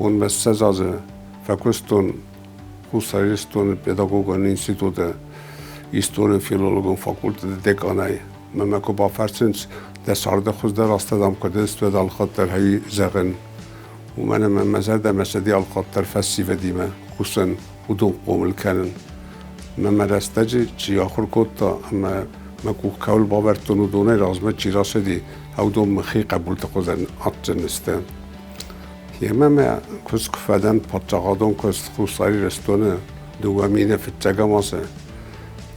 un messează făcuston husariston pedagog în institute istorie filolog în facultate de decanai mama ko ba farsenç de sarda khuz der astadam qadest ve dal khater hay zagen ومن ما زاد مسدي الخطر فسيفة ديما خصوصا ودون قوم الكانن ما رستجي جي آخر كوتا أما ما كول باورتون ودونه رازمه جي راسدي أو دوم مخي قبول تقوزن أتجنستان يما ما كوس كفادن باتجادون كوس خصاري رستونه دوامينه في التجمعسه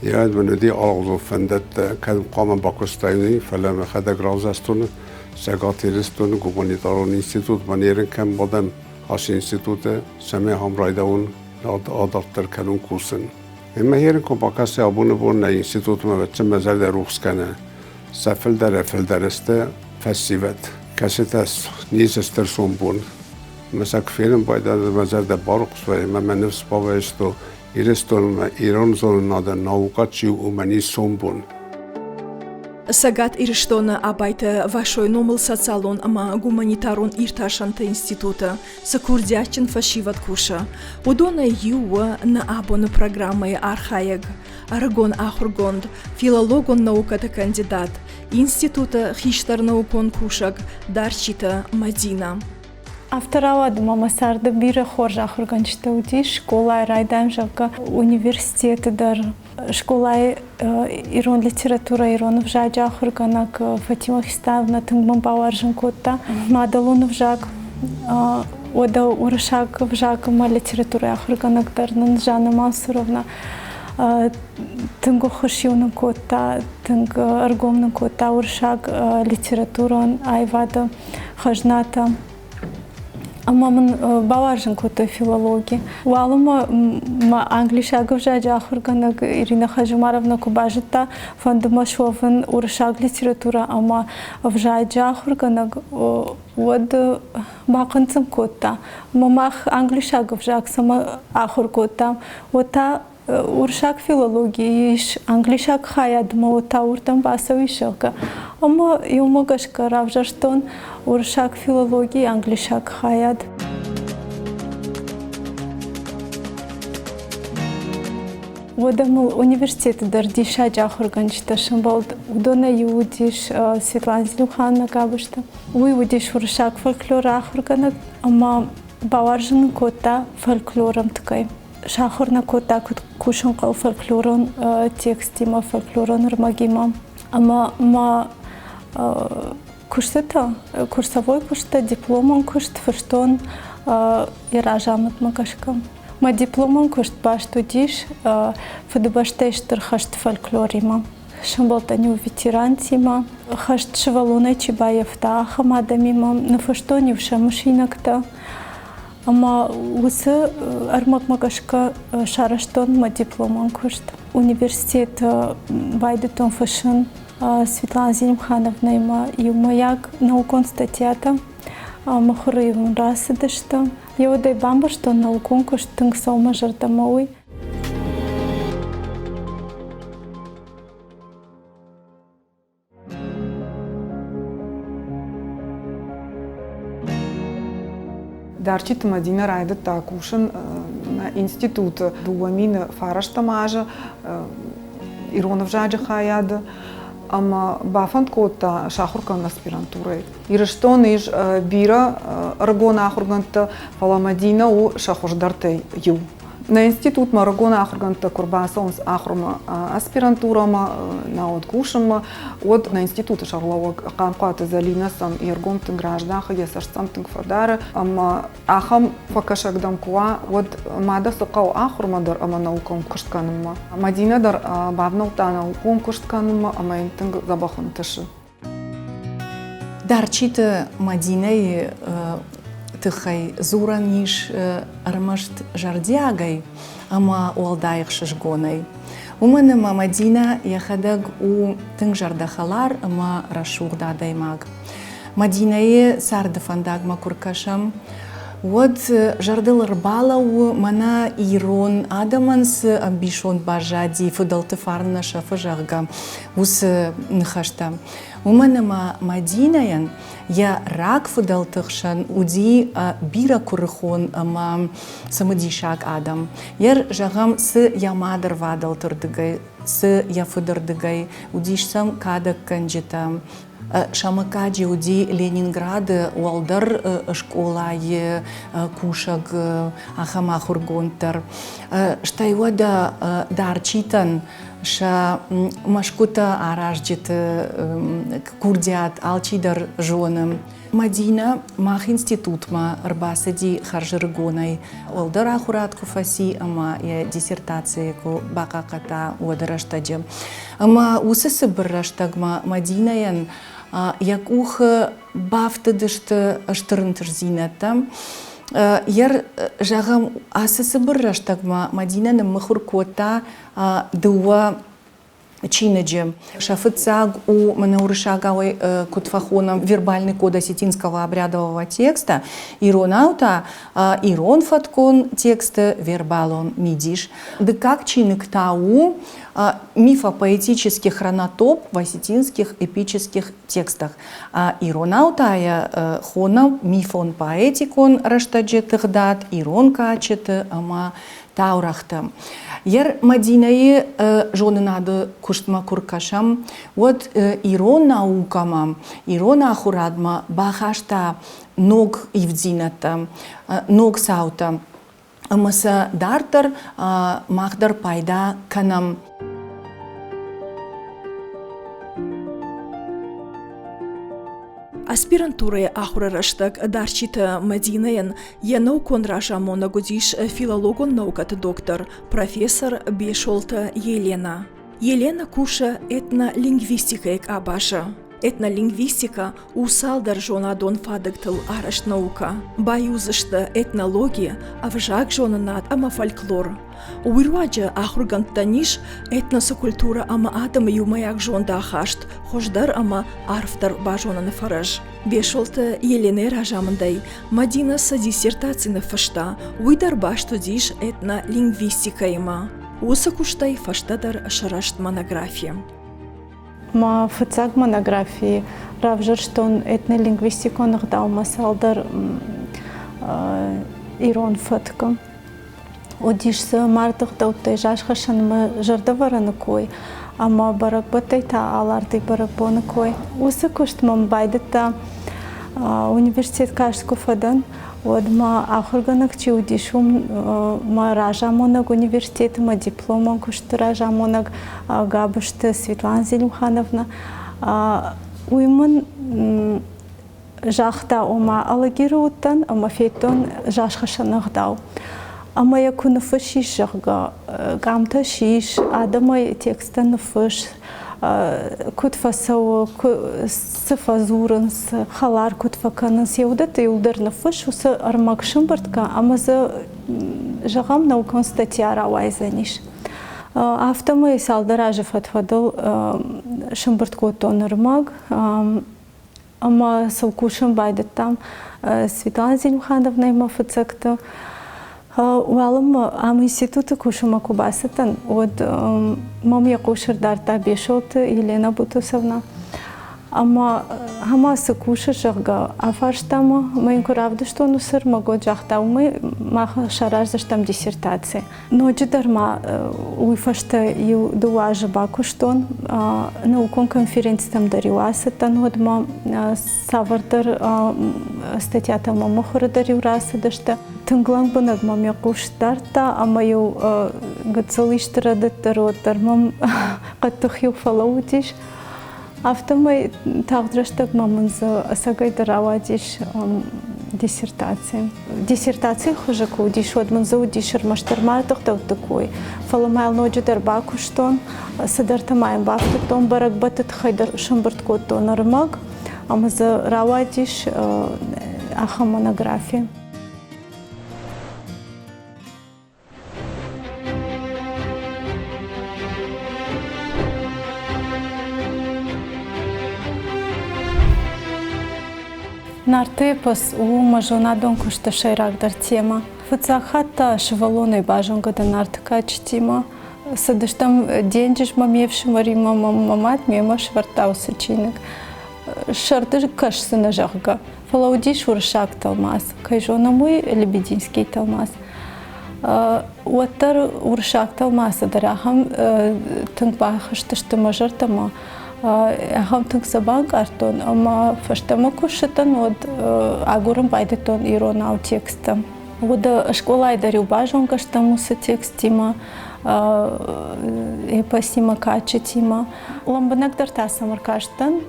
ياد من دي أرغزو فندت كان قام باكستاني فلما خد غرازستونه سگاتیرستون گوگانیتارون اینستیتوت منیرن کم بادم هاش اینستیتوت سمی هم رایدون آدارتر کنون کورسن اما هیرن که با کسی آبونه بون نه اینستیتوت ما بچه مزر در روخس کنه سفل در افل درسته فسیوت کسی تاس نیز استرسون بون مثلا کفیرن باید از مزر در باروخس و اما من نفس باوشتو ایرستون ایران زون نادر ناوکات چیو اومنی سون بون Sagat irstona arbeite вашой номел социалон ама гуманитарон ирташанта института сакурдячин фашиват куша. Удона юа на абона программы архаег, аргон ахургонд, филологон науката кандидат, института хиштар наукон кушак, дарчита Мадина. Автора мама сарда бира хоржа ахурганчта ути школа райдам жака университеты дар школа ирон литература иронов жаджа ахурганак Фатима Хиставна тынгман баваржын котта мадалунов жак ода урышак жак ма литература ахурганак дарнын Жанна Мансуровна тынгу хошиунын котта тынг аргомнын котта урышак литературон айвада хажната Амамын баваржын котой филологии. Уалыма англишагов жаджа ахурганак Ирина Хажимаровна кубажита фандыма шовын урышаг литература ама в жаджа ахурганак вот бакынцым котта. Мамах англишагов жак сама ахур котта. Ота уршак филологии иш англишак хаядма ота уртам басавишалка. Ама юмагашка равжаштон уршак филологии англишак хаяд. Водамыл университеты дардиша жахурганчта шамбалд удона юдиш Светлана Зелюханна габышта. Уйудиш уршак фольклор ахурганак ама баваржын кота фольклором ткай. Шахурна кота кушан кал фольклорон текстима фольклорон рмагима. Ама курсата курсовой курста дипломон курст фырштон иражамат макашкам. Ма дипломон курст баштудиш фдбаштештер хашт фольклорима. Шамбалтаню ветерантима хашт шевалуна чибаевта хамадамима на фырштоне вшамушинакта. Ама усы армак макашка шараштон ма дипломон курст. Университет байдетон фашин Светлана Зелимхановна има юмаяк наукон статьята махурыевым расыдышта. Еудай бамба, что наукон кушт тынг сома жартамауй. Дарчит Мадина райда такушен на институт дуамин фараштамажа Иронов жаджа хаяда. Ама бафанд кота шахуркан аспирантурой. Ирштон иш бира аргона ахурганта фаламадина у шахурдартей ю. На институт марагона ахурганта курбасонс ахрума аспирантурама на откушама от на института шарлова камката залинасам и аргомтын гражданха ясарсам тынгфадара ама ахам факашагдам куа от мада сокау ахурмадар ама наукам куштканма. Мадина дар бавнаута наукам куштканма ама интынг забахан ташы. Дарчита Мадиней тыхай зураниш армашт жардягай, ама уалдаих шашгонай. Умана Мадина яхадаг у тынг жардахалар ама рашугда даймаг. Мадинае сардафандаг макуркашам. Вот жардыл рбала у мана ирон адаманс амбишон бажади фудалтыфарна шафажага ус нхашта. Уманама Мадинаян я рак фудалтыхшан уди бира курыхон ама самадишак адам. Яр жагам с ямадыр вадалтырдыгай, с яфыдырдыгай, удишсам кадак канджита. Шамакаджи уди Ленинграды уалдар школае кушаг ахамахургонтар. Штайвада дарчитан ша машкута аражджит курдиат алчидар жоным. Мадина мах институтма рбасади харжыргонай. Уалдар ахурат куфаси ама я диссертации ку бакаката уадараштаджи. Ама усысы бірраштагма Мадинаян як ух бафтыдышты аштырынтыр зинатта. Яр жағам асысы бірраштагма Мадинаны махуркота дуа чинаджи. Шафыцаг у манаурышагавой кутфахоном вербальный код осетинского обрядового текста. Иронаута, ирон фаткон текста вербалон мидиш. Да как чинык тау мифопоэтический хронотоп в осетинских эпических текстах. Иронаутая хона мифон поэтикон раштаджи тыхдат, ирон качеты ама таурахта. Яр Мадинае жоны нады куштма куркашам, вот ирон наукама, ирон ахурадма, бахашта ног ивдзината, ног саута. Амаса дартар махдар пайда канам. Аспирантуры ахурарыштык дарчита Мадинаян янау конраша монагудиш филологон наукат доктор, профессор Бешолта Елена. Елена куша этнолингвистикаек абаша. Этнолингвистика усалдар жонадон фадыктыл араш наука. Баюзышты этнология, авжак жонанат ама фольклор. Уирваджа ахургантаниш этносокультура ама адам юмаяк жонда хашт, хождар ама арфтар бажонаны фараж. Бешолта Елене ражамындай, Мадинасы диссертацияны фашта, уйдар баштудиш этнолингвистика има. Усы куштай фаштадар шарашт монография. Ма фыцаг монографии равжыр штон этнолингвистикон агдау масалдар ирон фыткам. Одишсы мардық даутай жашхашан мы жардавараны кой, ама барак батайта алардай барак боны кой. Усы куштмам байдыта университет кашткуфадан, от ма ахурганак чи удишум ма ражамонаг университет, ма дипломан кушты ражамонаг габышты Светлана Зелимхановна. Уймын жахта ома алагируттан, ама фейтон жашхашанагдау. Ама яку нафыши жахга, гамта шиш, адама текста нафыш, кутфасау, сыфазурынс, халар кутфаканынс, яудата юлдар нафыш, усы армак шымбыртка, ама за жағам наукон статья рауайзаниш. Автомы салдаражы фатфадыл шымбыртко тонырмаг, ама сылкушым байдыттам Светлана Зелимхановна има фыцакты. Уалым ам институты кушыма кубасытын, от мам якушыр дарта Бешолта Елена Бутусовна. Ама хамасы кушыр жағы афарштамы, мэйн куравды что нусыр могу жақтаумы маха шараждаштам диссертации. Но джидарма уйфашта ю дуажы бакуштон, наукон конференциям дарюасытын, одма савардар статьята мамухыры дарюрасыдышты. Тынглан бынаг мам якуштарта, ама ю гыцылыштырадыттыр оттар мам қаттық ю фалаудиш. Автомой тағдыраштаг мамынзы асагайдар авадиш диссертации. Диссертации хуже кудиш, одмынзы удишыр маштармартық такой. Фаламайл ноджидар бакуштон, садартамайм бафтытон, барак батыт хайдар шымбырткоттон армаг, амызы равадиш аха монография. Нартепас у мажонадон кушта шайрагдар тема. Фыцахата шевалоной бажонга нартка чтима. Садыштам деньжиш мамевшим варима мамат мема швартаусы чиник. шарды каш сына жағға. Фалауди шуршак талмас, кайжона мой лебединский талмас. Уаттар уршак талмасы дарахам тыңпа хыштышты мажыртама. Ахам тыңк сабанк артон, ама фаштама кушытан от агурым байдытон иронау текстом. Ода школа айдарю бажон каштамусы текстима, эпасима качетима. Ламбанак дартасам аркаштан,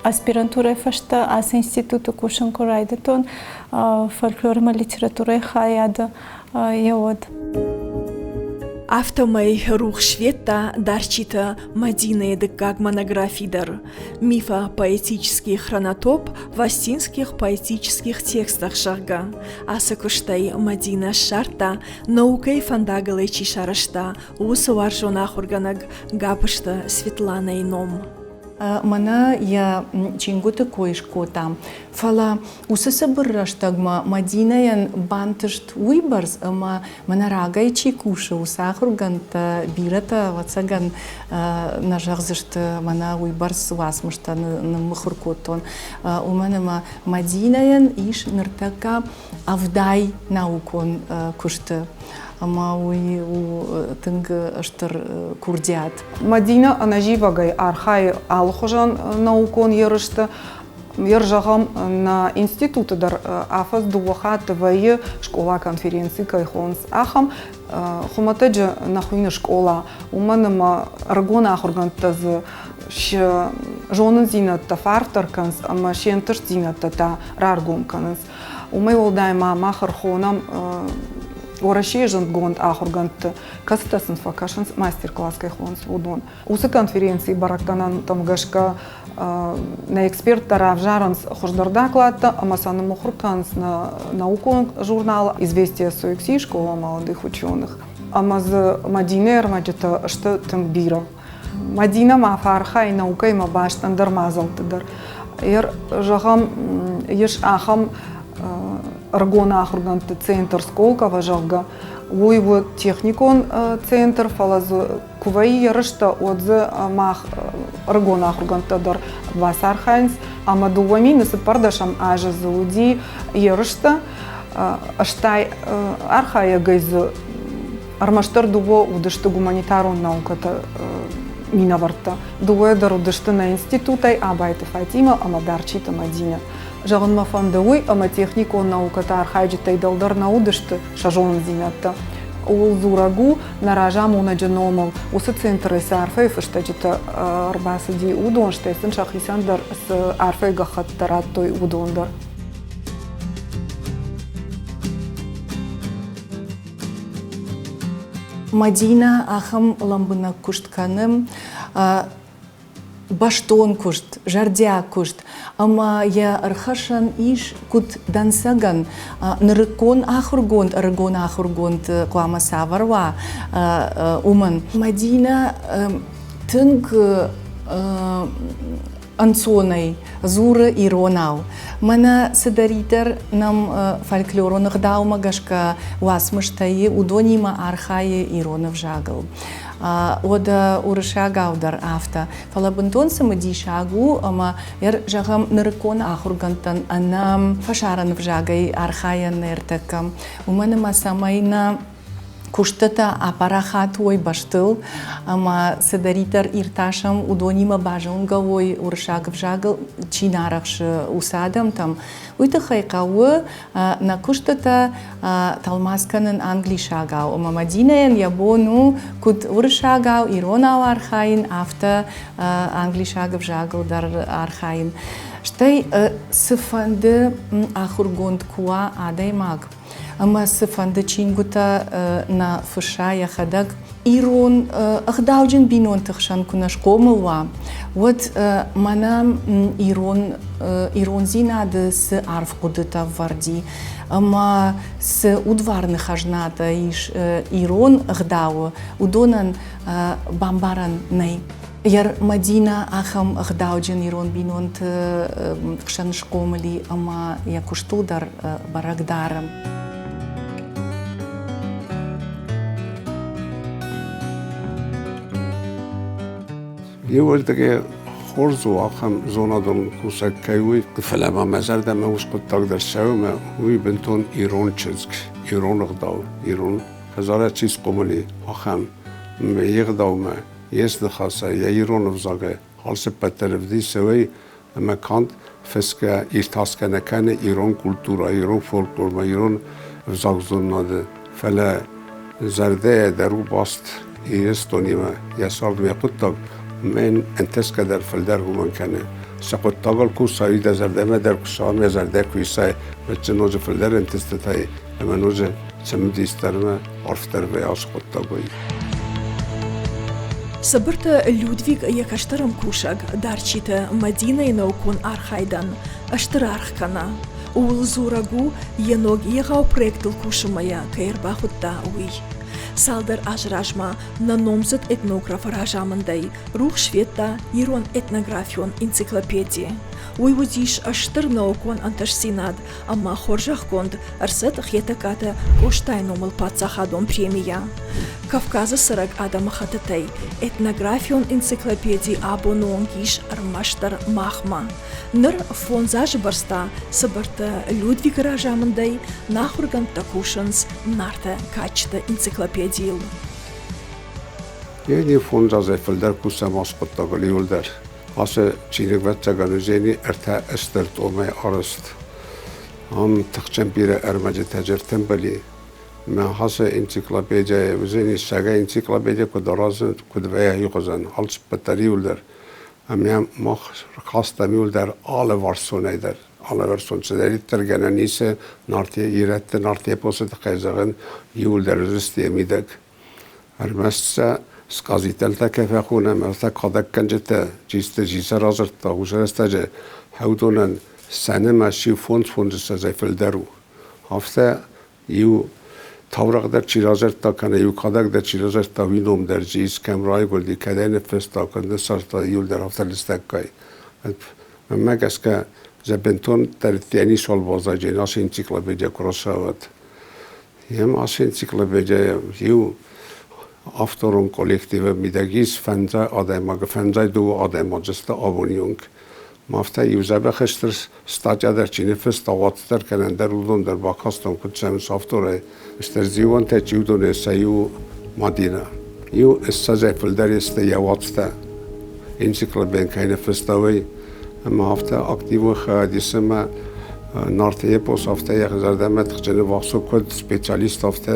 аспирантура фашта, ас института кушан корайдытон, фольклорма литература хаяда, яод. Автомей рух швета дарчита Мадина эдыкак монографидер. Мифа поэтический хронотоп в астинских поэтических текстах шарга. Асакуштай Мадина шарта наукой фандагалой чишарашта усуаржона хурганаг гапышта Светлана ином. Мана я чингута коишко там. Фала усаса бырраштагма Мадинаян бантышт уйбарс, ама мана рагай чикуша усахурганта бирата вацаган нажагзышт мана уйбарс васмышта на махуркотон. Уманама Мадинаян иш ныртака авдай наукон кушты. Ама уй тынг аштыр курдят. Мадина анаживагай архай алхожан наукон ярышты. Яржагам на институты дар афаз дуаха твои школа конференции кайхонс ахам хуматаджа нахуйна школа уманама аргона ахургантаз ш жонын зинатта фартарканс ама шентыш зинатта та раргумканс умай волдайма махархонам Орашежен гонд ахургант кастасын факашенс мастер-класс кайхонс удон. Усы конференции барактанан там гашка на эксперт тарав жаранс хождарда клатта, амасаны мухурканс на наукон журнала «Известия Союкси» школа молодых ученых. Амаз Мадина армаджета что тангбира. Мадина мафарха и наука и мабаштан дармазал тыдар. Ер жагам еш ахам Аргона ахурганты центр Сколково жагга, уйву техникон центр фалазу куваи ярышта отзы мах Аргона ахурганты дар васархайнс, амадувами насыпардашам ажа зауди ярышта, аштай архая гайзу армаштар дуво удышты гуманитарон науката минаварта. Дуво дар удышты на институтай абайты Фатима, амадарчита Мадина. Жагын мафандауй, ама технико науката архайджита и далдар наудышты шажон зинатта. Ул зурагу наражам унаджаномал. Усы центры с арфой фыштаджита арбасади удон, штесен шахисандар с арфой гахаттарат той удондар. Мадина ахам ламбына куштканым баштон кушт, жардя кушт, ама я архашан иш кут дансаган нырыкон ахургонд, аргон ахургонд куама саварва уман. Мадина тынг анцонай, зура иронау. Мана садаритер нам фольклоронах даума гашка васмыштаи удонима архае иронов жагал. Ода урышагаудар авто. Фалабунтон самадишагу, ама ер жагам нырыкон ахургантан анам фашаран в жагай архая нертакам. Уманама самайна куштата апарахат ой баштыл, ама садаритер ирташам удонима бажонгавой урышагав жагал чинарахш усадам там. Уйта хайкауы на куштата талмасканын англишагау. Ама Мадинаен ябону куд урышагау иронау архаин авто англишагав жагал дар архаин. Штай сыфанды ахургонд куа адай маг. Ама сыфанды чингута на фышая хадаг ирон ахдауджин бинон тахшан кунаш комылва. Вот манам ирон зинады с арф кудыта варди. Ама с удварных ажната иш ирон ахдау удонан бамбаран ней. Яр Мадина ахам ахдауджин ирон бинон тахшан шкомыли, ама якуштудар барагдарам. Եվ որ դե خورز و آخم زونا دون کوسک کیوی فلما مزرد ما وش قد تقدر شو ما وی بنتون ایران چزک ایران غداو ایران هزاره چیز قملی آخم میغداو ما یست خاصه یا ایران افزاگه حال سپتر افدی سوی ما کاند فسکه ایرتاس کنه کنه ایران کلتورا ایران فولکلور ما ایران افزاگ زون ناده فلا زرده درو باست ایستونی ما یا سال می قطب من انتس کدر فلدر همان کنه سقط تاگل کو سایی در زرده ما در کشان می زرده کوی سای بچه نوز فلدر انتس تای اما نوز سمدیستر ما عرفتر به آس قط تاگوی Сабырта Людвиг якаштарам кушаг дарчита Мадина и наукун архайдан аштарархкана. Улзурагу еног егау проектил кушамая каирбахутта уй. Салдар ажражма на номзат этнограф ражамандай рух шветта ирон этнографион энциклопедии. Уйвудиш аштар наукон анташсинад, амма хоржах конд арсат хетаката коштайномал пацахадон премия. Кавказа сараг адама хататай этнографион энциклопедии абононгиш армаштар махма. Ныр фонзаж барста сабарта Людвиг ражамандай нахурган такушанс нарта качта энциклопедиил. یعنی فونز فلدر کوسه ماسقط تاگلی ولدر آسه چینک بچه گنوزینی ارتا استرت اومه آرست هم تخچن بیره ارمجه تجرتن بلی من حاسه انسیکلوپیدیا وزینی سگه انسیکلوپیدیا کدرازن کدویا یقزن حالش بطری ولدر هم ما خواستمی ولدر آل وارسونه در آل ورسون سدری ترگنه نیسه نارتیه ایرت نارتیه پوست خیزغن یولدر رستی میدک هرمسته سقازیتلتا كيف خونه مثلا قدك كنجتا جيست جيسا رازرتا وشرستاجه حودونن سنه ماشي فونز زي فلدرو هفته يو تورق در چی رازرتا کنه یو قدک در چی رازرتا وینوم در جیس کمرای گلدی کده نفستا کنده سارتا یول در هفته لستکای مگس که زبنتون در تینی سال بازا جناس انسیکلوپدیا کراساوت یم آس انسیکلوپدیا یو Aftorum kollektive midagis fenza ademaga fenza do adema just abonjung. Mafta yüzebe xesters staja der Çin'e fest avattır kalender ulun der bakastam kutsam saftore ister zivan te çudun sayu Madina. Yu istazefil der iste yavatta ensiklopedin kayne festavay mafta aktivo hadisema narteye pos hafta yaxzardamet xcene vakso kod specialist hafta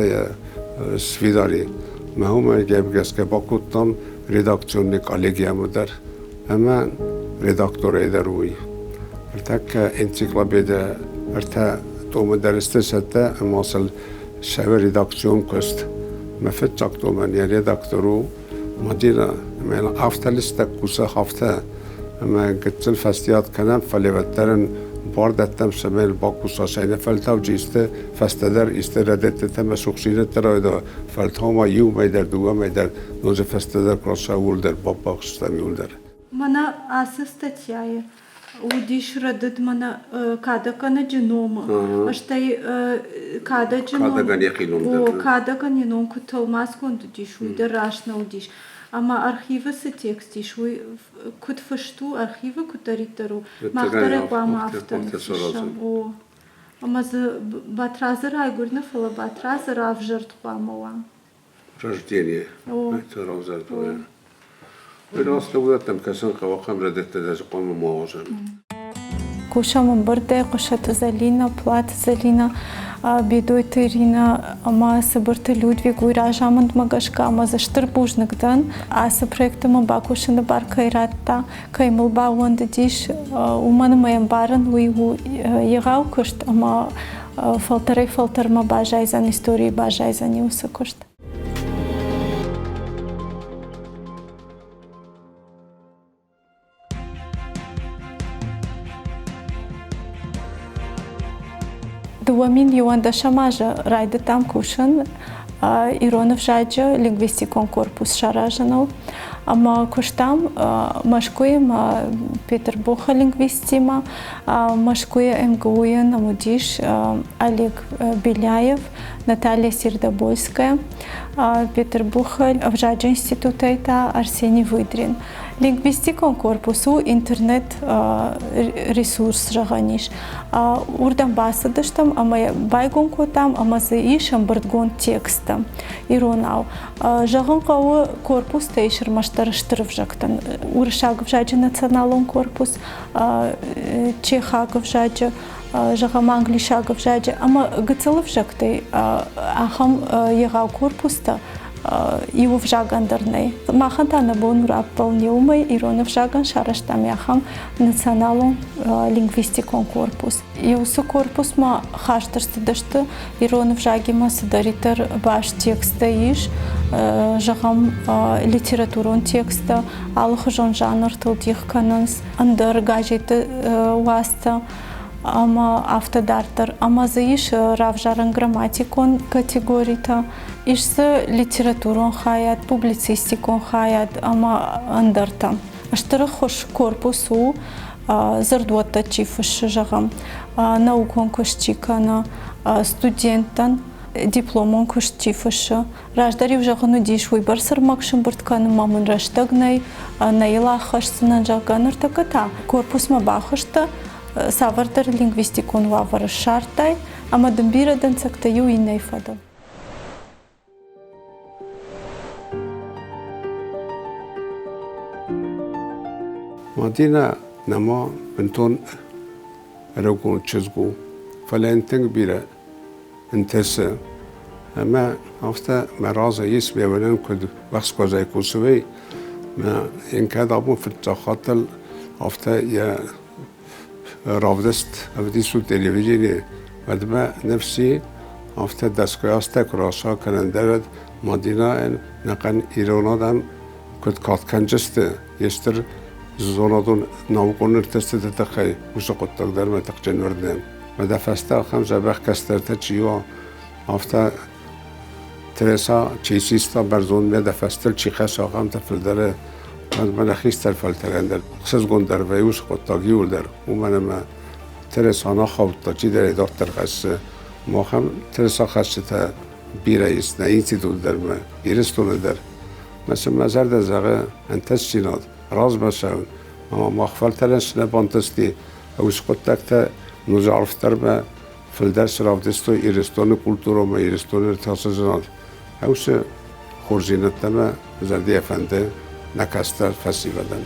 svidari. ما هم جابگس که با کتام رداکتیون کالگیا مدر اما رداکتور ادروی ارتک انسیکلوپدیا ارتا تو مدرسته سته اما اصل شو رداکتیون کست مفت چاکتو من یا رداکتورو مدینا من هفته لیست کوسه هفته اما گتل فستیات کنم فلیوترن باردتم سمل با کوساسینه فلتاو جیسته فستدر استردت تم سوخسینه ترادا فلتاما یو میدر دو میدر نوز فستدر کراسا ولدر بابا خستمی ولدر Мана асыстатяе. Удиш радыт мана кадакана дженома. Аштай када дженом. Кадаган яхином. О кадаган яном куталмас кондудиш уйда рашна удиш. Ама архива се текстиш уй кут фашту архива кутаритару. Махтаре бама автор. О ама за батразер айгурна фала батразер авжарт бамала. Рождение. Это розар твоя. Просто вот там касан кавахам радет даже قوم موازن. Кушам برده قشت زلینا پلات زلینا بیدوی ترینا اما سبرت لودویگ ویراجامند مگشکا اما زشتر بوجنگدن آس پروژه باکوشند بار کایراتا کایمل باوند دیش اومن مایم بارن ویو یگاو کشت اما فلتر ما باجایزن استوری باجایزن یوس کشت. Duamin Ioan da Shamaja rajde tam kušen, Ironov žađa lingvistikon korpus šaražanov, Ама коштам машкуем Петербурга лингвистима, машкуя МГУя на Мудиш Олег Беляев, Наталья Сердобольская, Петербурга в Жаджа института это Арсений Выдрин. Лингвистикон корпусу интернет ресурс жаганиш. Урдан басадыштам, ама байгонко там, ама заишам бардгон текста. Иронау. Жаган кау корпус тейшер маштарыштырып жактан. Уршаг в Жаджа националон корпус, чехаг в Жаджа, жагам англишаг в Жаджа, ама гыцылып жактай, ахам егау корпуста, его в жагандарней. Махантана бонур апполнеумой ирона в жаган шараштам яхам националон лингвистикон корпус. Иусу корпус ма хаштарсты дашты ирона в жагима садаритар баш текста иш, жагам литературон текста, алых жон жанр тылдих кананс, андыр гажеты васта, ама автодартер, ама заиш равжаран грамматикон категорита, ишсы литературон хаят, публицистикон хаят, ама андарта. Аштыры хош корпусу зардуатта чифыш жагам, наукон кышчикана, студенттан дипломон кышчифышы. Раждари в жагану диш выбор сармакшын бұртканы мамын раштагнай, найла хашсынан жаганыр таката. Корпус ма бахышта, савардар лингвистикон вавар шартай, ама дымбирадан цактаю и нейфада. Madina nama benton ركون تشزقو فلانتنج بيرا انتسا اما افتا مرازا يسبي ولن كد بخس كوزاي كوسوي ما ان كاد ابو في التخاطل افتا يا رافدست افدي سو تلفزيوني ودما نفسي افتا دسكواستا كراسا كلندرد مدينه نقن ايرانادن كد كات كنجست يستر زونادون ناوكونر تستد تخي وسقط تقدر ما تقجن وردم مدا فستا خمسة بخ كسترت تشيوا افتا ترسا تشيسيستا برزون مدا فستل تشي خسا خم تفلدر من خيستر فلترندر خصز غندر ويوس قط تاغيولدر ومن ما ترسا انا خوت تشي در دكتور خص ما خم ترسا خصتا بيرئيس ناينتيتود در ما بيرستون در مثلا مزار در زغه انتسينات راز بسون اما مخفل تلنس نبانتستي او سقطتك نزعرف تربا في الدرس رافتستو إيرستون كولتورو ما إيرستون ارتخاصات اوس خورزينت تما زردي افنده نكستر فسيفدن